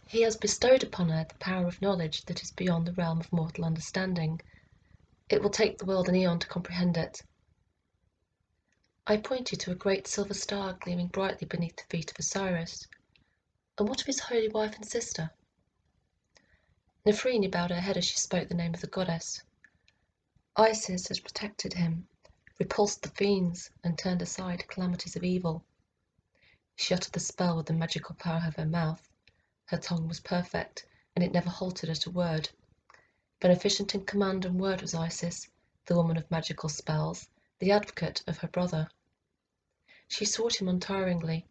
He has bestowed upon her the power of knowledge that is beyond the realm of mortal understanding. It will take the world an aeon to comprehend it. I point you to a great silver star gleaming brightly beneath the feet of Osiris. And what of his holy wife and sister? Nefrini bowed her head as she spoke the name of the goddess. Isis has protected him, repulsed the fiends, and turned aside calamities of evil. She uttered the spell with the magical power of her mouth. Her tongue was perfect, and it never halted at a word. Beneficent in command and word was Isis, the woman of magical spells, the advocate of her brother. She sought him untiringly.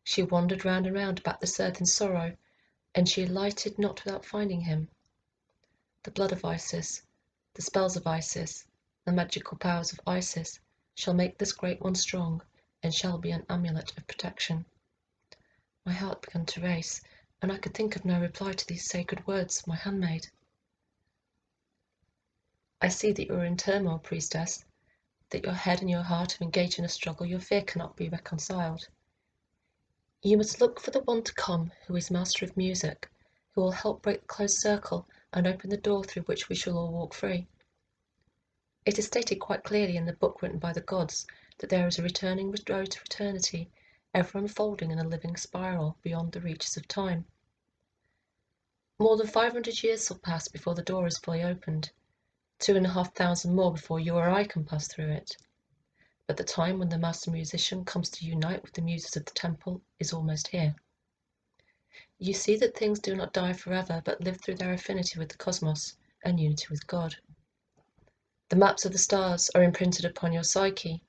She wandered round and round about this earth in sorrow, and she alighted not without finding him. The blood of Isis, the spells of Isis, the magical powers of Isis shall make this great one strong, and shall be an amulet of protection. My heart began to race, and I could think of no reply to these sacred words of my handmaid. I see that you are in turmoil, priestess, that your head and your heart have engaged in a struggle your fear cannot be reconciled. You must look for the one to come who is master of music, who will help break the closed circle and open the door through which we shall all walk free. It is stated quite clearly in the book written by the gods that there is a returning road to eternity, ever unfolding in a living spiral beyond the reaches of time. More than 500 years will pass before the door is fully opened, 2,500 more before you or I can pass through it. But the time when the master musician comes to unite with the muses of the temple is almost here. You see that things do not die forever, but live through their affinity with the cosmos and unity with God. The maps of the stars are imprinted upon your psyche.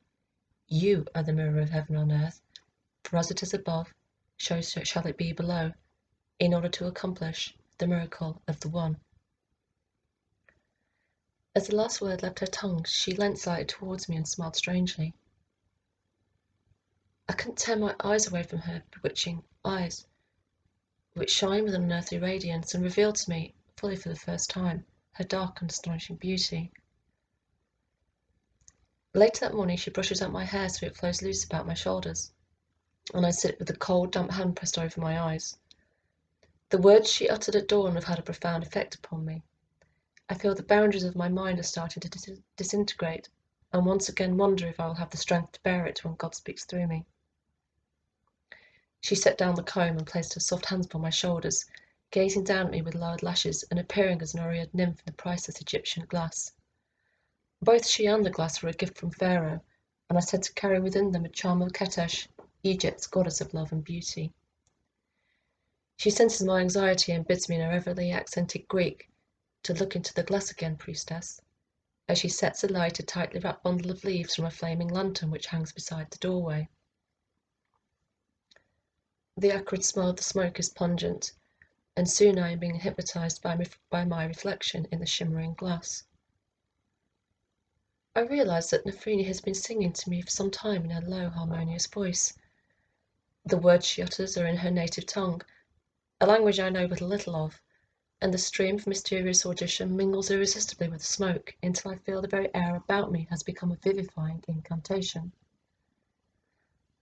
You are the mirror of heaven on earth, for as it is above, so shall it be below, in order to accomplish the miracle of the One. As the last word left her tongue, she leant slightly towards me and smiled strangely. I couldn't tear my eyes away from her bewitching eyes, which shine with an unearthly radiance, and revealed to me, fully for the first time, her dark and astonishing beauty. Later that morning she brushes out my hair so it flows loose about my shoulders, and I sit with the cold, damp hand pressed over my eyes. The words she uttered at dawn have had a profound effect upon me. I feel the boundaries of my mind are starting to disintegrate, and once again wonder if I will have the strength to bear it when God speaks through me. She set down the comb and placed her soft hands upon my shoulders, gazing down at me with lowered lashes and appearing as an aureate nymph in the priceless Egyptian glass. Both she and the glass were a gift from Pharaoh, and are said to carry within them a charm of Ketesh, Egypt's goddess of love and beauty. She senses my anxiety and bids me in her heavily accented Greek to look into the glass again, priestess, as she sets alight a tightly wrapped bundle of leaves from a flaming lantern which hangs beside the doorway. The acrid smell of the smoke is pungent, and soon I am being hypnotized by my reflection in the shimmering glass. I realize that Nefrini has been singing to me for some time in her low, harmonious voice. The words she utters are in her native tongue, a language I know but a little of, and the stream of mysterious audition mingles irresistibly with the smoke until I feel the very air about me has become a vivifying incantation.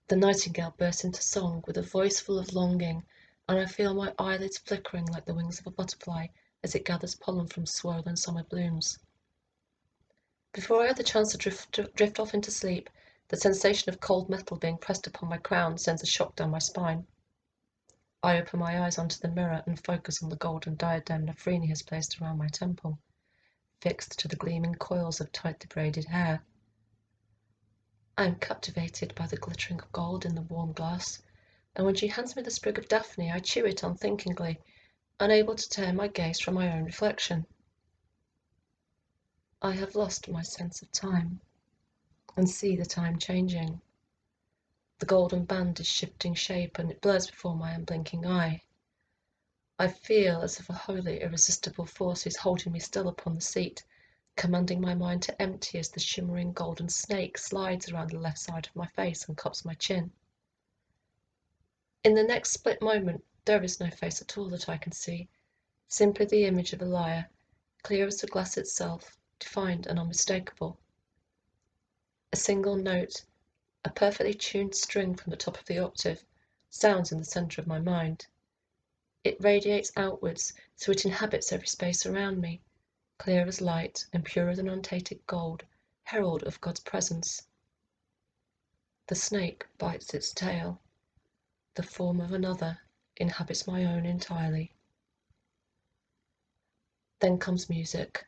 The nightingale bursts into song with a voice full of longing, and I feel my eyelids flickering like the wings of a butterfly as it gathers pollen from swollen summer blooms. Before I had the chance to drift off into sleep, the sensation of cold metal being pressed upon my crown sends a shock down my spine. I open my eyes onto the mirror and focus on the golden diadem Nefrini has placed around my temple, fixed to the gleaming coils of tightly braided hair. I am captivated by the glittering of gold in the warm glass, and when she hands me the sprig of Daphne, I chew it unthinkingly, unable to tear my gaze from my own reflection. I have lost my sense of time, and see the time changing. The golden band is shifting shape, and it blurs before my unblinking eye. I feel as if a wholly irresistible force is holding me still upon the seat, commanding my mind to empty as the shimmering golden snake slides around the left side of my face and cups my chin. In the next split moment, there is no face at all that I can see, simply the image of a lyre, clear as the glass itself, defined and unmistakable. A single note, a perfectly tuned string from the top of the octave, sounds in the centre of my mind. It radiates outwards, so it inhabits every space around me, clear as light and purer than untainted gold, herald of God's presence. The snake bites its tail. The form of another inhabits my own entirely. Then comes music,